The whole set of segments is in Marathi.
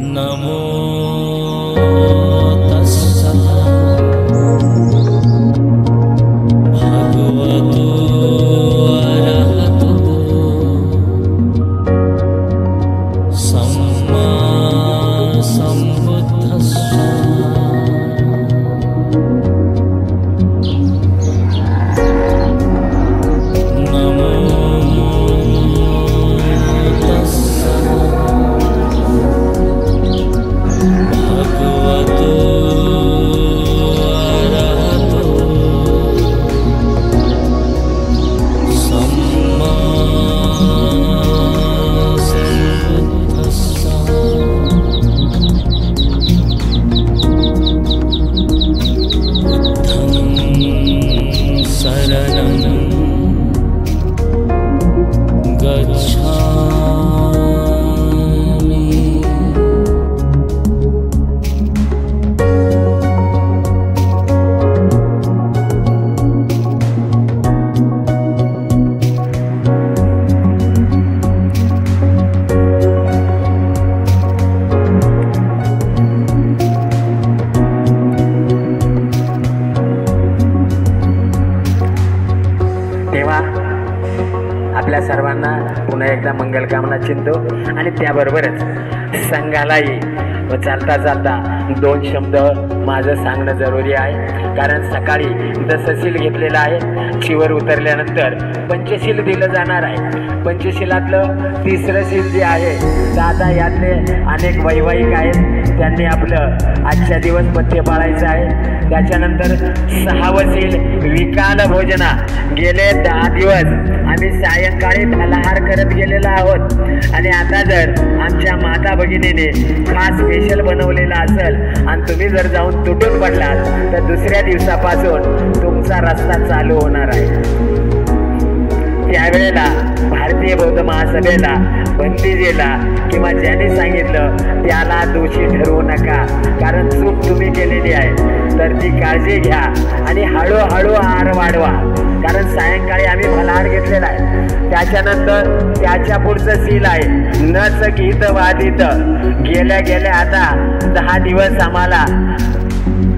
नमो तस्सा भगवतो अरहतो सम्मा सम्बुद्धस्सा। आपल्या सर्वांना पुन्हा एकदा मंगलकामना चिंतो आणि त्याबरोबरच संघालाही चालता चालता दोन शब्द माझं सांगणं जरुरी आहे। कारण सकाळी दसशील घेतलेलं आहे, चिवर उतरल्यानंतर पंचशील दिलं जाणार आहे। पंचशीलातलं तिसरं शील जे आहे तर आता यातले अनेक वैवाहिक आहेत, त्यांनी आपलं आजच्या दिवस पथ्य पाळायचं आहे। त्याच्यानंतर 6वं शील विकाल भोजना। गेले 10 दिवस आम्ही सायंकाळी फलाहार करत गेलेलो आहोत आणि आता जर आमच्या माता भगिनीने खास स्पेशल बनवलेला असेल आणि तुम्ही जर जाऊन तुटून पडलात तर दुसऱ्या दिवसापासून तुमचा रस्ता चालू होणार आहे। त्यावेळेला भारतीय बौद्ध महासभेला बंदी दिला किंवा ज्यांनी सांगितलं त्याला दोषी ठरवू नका, कारण चूक तुम्ही केलेली आहे तर ती काळजी घ्या आणि हळूहळू आहार वाढवा। कारण सायंकाळी आम्ही फलाहार घेतलेला आहे। त्याच्यानंतर त्याच्या पुढचं सील आहे नच गीत वादित। गेल्या गेल्या आता 10 दिवस आम्हाला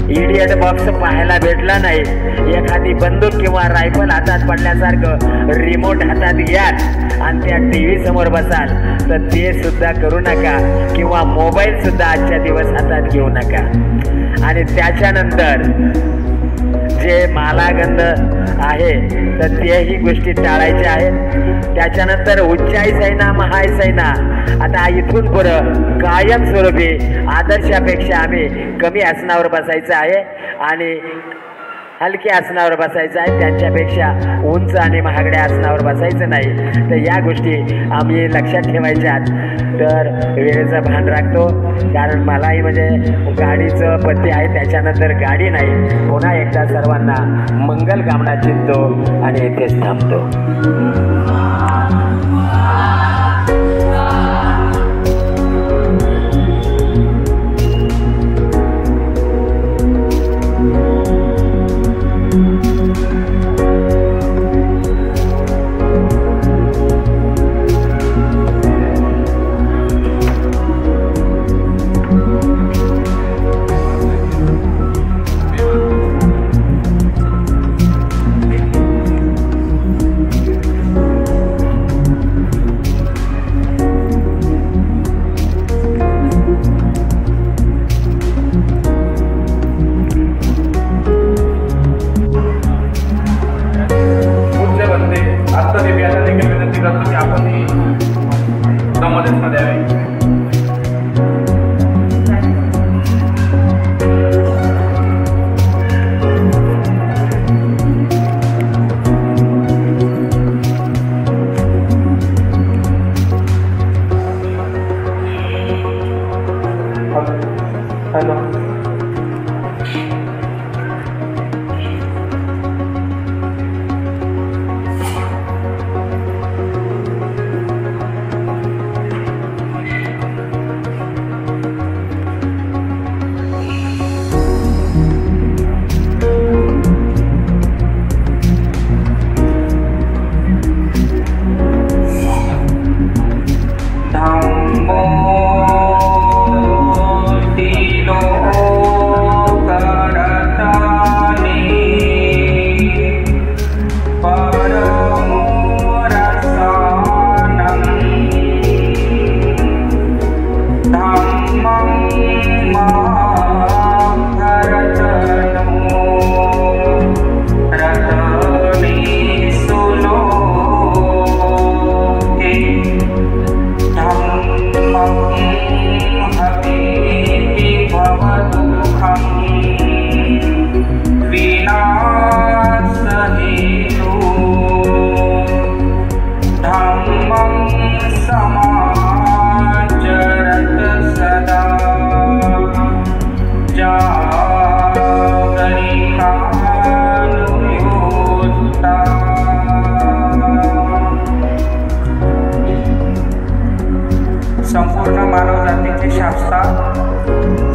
इडियट बॉक्स पाहायला भेटला नाही। एखादी बंदूक किंवा रायफल हातात पडल्यासारखं रिमोट हातात घ्याल आणि त्या TV समोर बसाल तर ते सुद्धा करू नका किंवा मोबाईल सुद्धा आजच्या दिवस हातात घेऊ नका। आणि त्याच्यानंतर जे मालागंध आहे तर तेही गोष्टी टाळायच्या आहेत। त्याच्यानंतर उच्चाई सैना महाय सैना। आता इथून पुढं कायमस्वरूपी आदर्शापेक्षा आम्ही कमी आसनावर बसायचं आहे आणि हलक्या आसनावर बसायचं आहे, त्यांच्यापेक्षा उंच आणि महागड्या आसनावर बसायचं नाही। तर या गोष्टी आम्ही लक्षात ठेवायच्या। तर वेळेचं भान राखतो, कारण मलाही म्हणजे गाडीचं पथ्य आहे, त्याच्यानंतर गाडी नाही। पुन्हा एकदा सर्वांना मंगल कामना चिंतो आणि इथेच थांबतो।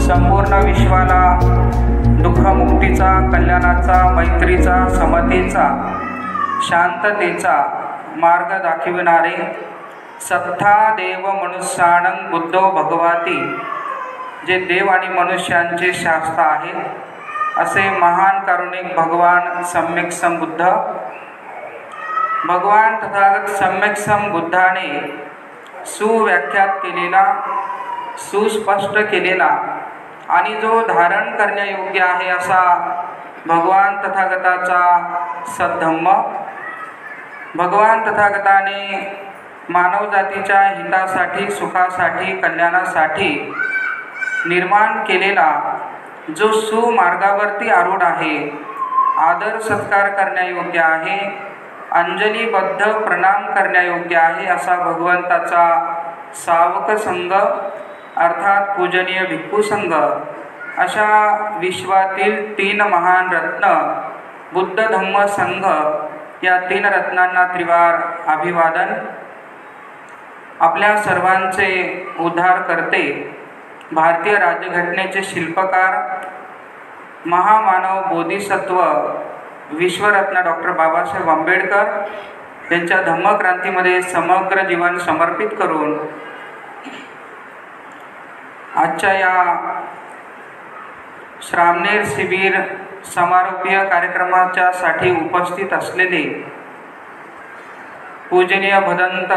संपूर्ण विश्वाला दुःखमुक्तीचा, कल्याणाचा, मैत्रीचा, समतेचा, शांततेचा मार्ग दाखविणारे सत्ता देव मनुष्याणं बुद्धो भगवती, जे देव आणि मनुष्यांचे शास्त्र आहेत असे महान कारुणिक भगवान सम्यक संबुद्ध, भगवान तथागत सम्यक संबुद्धाने सुव्याख्यात केलेला, सुस्पष्ट केलेला आणि जो धारण करण्यायोग्य आहे असा भगवान तथागताचा सद्धम्म, भगवान तथागताने मानवजातीच्या हितासाठी, सुखासाठी, कल्याणासाठी निर्माण केलेला जो सुमार्गावरती आरूढ आहे, आदर सत्कार करण्यायोग्य आहे, अंजलीबद्ध प्रणाम करण्यायोग्य आहे असा भगवंताचा सावक संघ अर्थात पूजनीय भिक्खू संघ, अशा विश्वातील 3 महान रत्न बुद्ध धम्म संघ, या 3 रत्नांना त्रिवार अभिवादन. आपल्या सर्वांचे उद्धार करते, भारतीय राज्यघटनेचे शिल्पकार, महामानव बोधिसत्व विश्वरत्न डॉक्टर बाबासाहेब आंबेडकर यांच्या धम्मक्रांतीमध्ये समग्र जीवन समर्पित करून आजच्या या श्रामणेर शिबिर समारोपीय कार्यक्रमाच्या साठी उपस्थित असलेले पूजनीय भदंत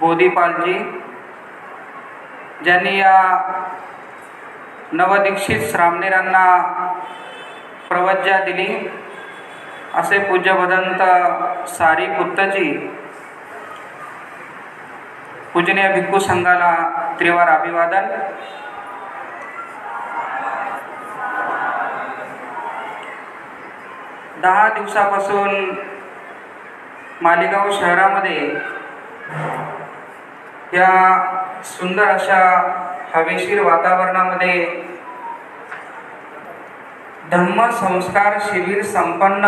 बोधिपालजी, ज्यांनी या नवदीक्षित श्रामणेरांना प्रवज्या दिली, असे पूज्य भदंत सारीपुत्तजी, पूजनीय भिक्खू संघाला त्रिवार अभिवादन. दहा दिवसापासून मालेगाव शहरामध्ये या सुंदर अशा हवेशीर वातावरणामध्ये धम्म संस्कार शिबिर संपन्न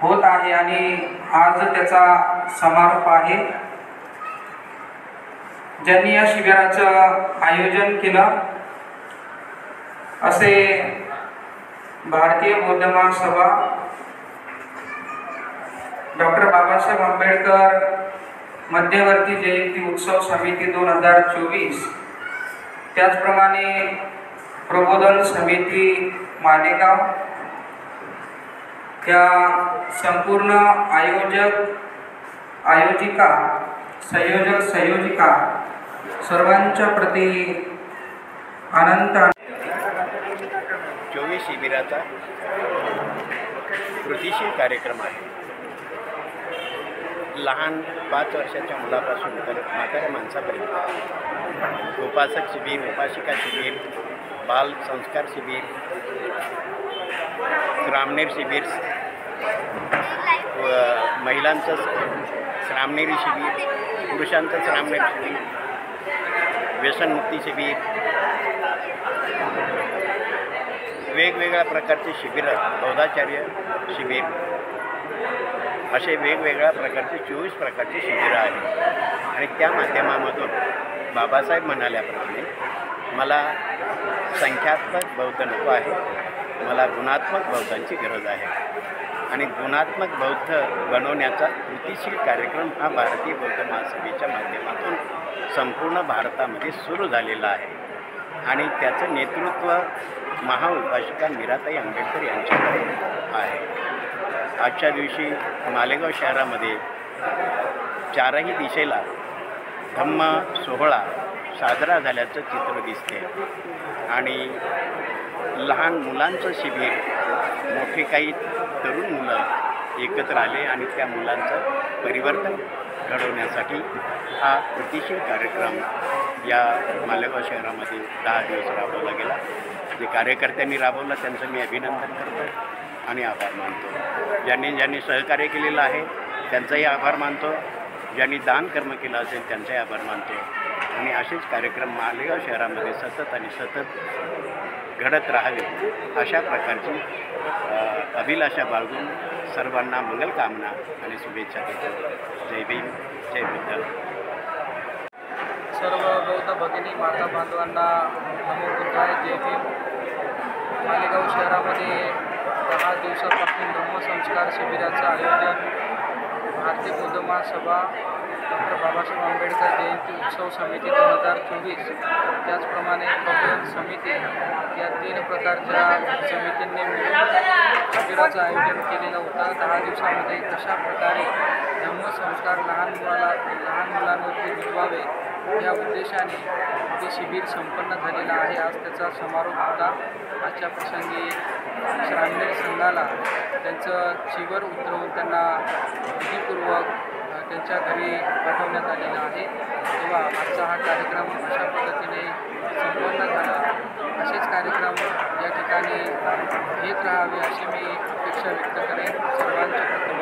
होत आहे आणि आज त्याचा समारोप आहे. ज्यांनी या शिबिराचं आयोजन केलं असे भारतीय बौद्ध महासभा, डॉक्टर बाबासाहेब आंबेडकर मध्यवर्ती जयंती उत्सव समिती 2024, त्याचप्रमाणे प्रबोधन समिती मालेगाव, त्या संपूर्ण आयोजिका, संयोजिका सर्वांच्या प्रती अनंत 24 शिबिराचा कृतीशील कार्यक्रम आहे. लहान 5 वर्षाच्या मुलापासून तर म्हाताऱ्या माणसापर्यंत उपासक शिबिर, उपासिका शिबिर, बाल संस्कार शिबिर, श्रामणेर शिबिर, महिलांचं श्रामणेरी शिबिर, पुरुषांचं श्रामणेर शिबिर, व्यसनमुक्ती शिबिर, वेगवेगळ्या प्रकारचे शिबिर, बौद्धाचार्य शिबिर, असे वेगवेगळ्या प्रकारचे 24 प्रकारचे शिबिरं आहेत. आणि त्या माध्यमामधून बाबासाहेब म्हणाल्याप्रमाणे मला संख्यात्मक बौद्ध नको आहे, मला गुणात्मक बौद्धांची गरज आहे. आणि गुणात्मक बौद्ध बनवण्याचा कृतीशील कार्यक्रम हा भारतीय बौद्ध महासभेच्या माध्यमातून संपूर्ण भारतामध्ये सुरू झालेला आहे. आणि त्याचं नेतृत्व महाउपासिका मीराताई आंबेडकर यांच्याकडे आहे. आजच्या दिवशी मालेगाव शहरामध्ये 4ही दिशेला धम्म सोहळा साजरा झाल्याचं चित्र दिसते. आणि लहान मुलांचं शिबिर, मोठे काही तरुण मुलं एकत्र आले आणि त्या मुलांचं परिवर्तन घडवण्यासाठी हा कृतीशील कार्यक्रम या मालेगाव शहरामध्ये 10 दिवस राबवला गेला. जे कार्यकर्त्यांनी राबवला त्यांचं मी अभिनंदन करतो आणि आभार मानतो. ज्यांनी सहकार्य केलेलं आहे त्यांचाही आभार मानतो. ज्यांनी दान कर्म केलं असेल त्यांचाही आभार मानतो. आणि असेच कार्यक्रम मालेगाव शहरामध्ये सतत आणि सतत घडत राहावे अशा प्रकारची अभिलाषा बाळगून सर्वांना मंगलकामना आणि शुभेच्छा देतो. जय भीम, जय बुद्ध. सर्व बौद्ध भगिनी माता बांधवांना नमो बुद्धाय, जय भीम. मालेगाव शहरामध्ये 10 दिवसापासून धम्मसंस्कार शिबिराचं आयोजन भारतीय बौद्ध महासभा, डॉक्टर बाबासाहेब आंबेडकर जयंती उत्सव समिती 2024, त्याचप्रमाणे प्रबोधन समिती या 3 प्रकारच्या समितींनी मिळून शिबिराचं आयोजन केलेलं होतं. 10 दिवसामध्ये कशा प्रकारे धम्मसंस्कार लहान मुलांवरती रुजवावे या उद्देशाने ते शिबिर संपन्न झालेलं आहे. आज त्याचा समारोप होता. आजच्या प्रसंगी श्रामणेर संघाला त्यांचं चिवर उतरवून त्यांना विधीपूर्वक त्यांच्या घरी पाठवण्यात आलेला आहे. तेव्हा आजचा हा कार्यक्रम अशा पद्धतीने संपन्न झाला. असेच कार्यक्रम या ठिकाणी घेत राहावे अशी मी अपेक्षा व्यक्त करेन. सर्वांचे प्रथम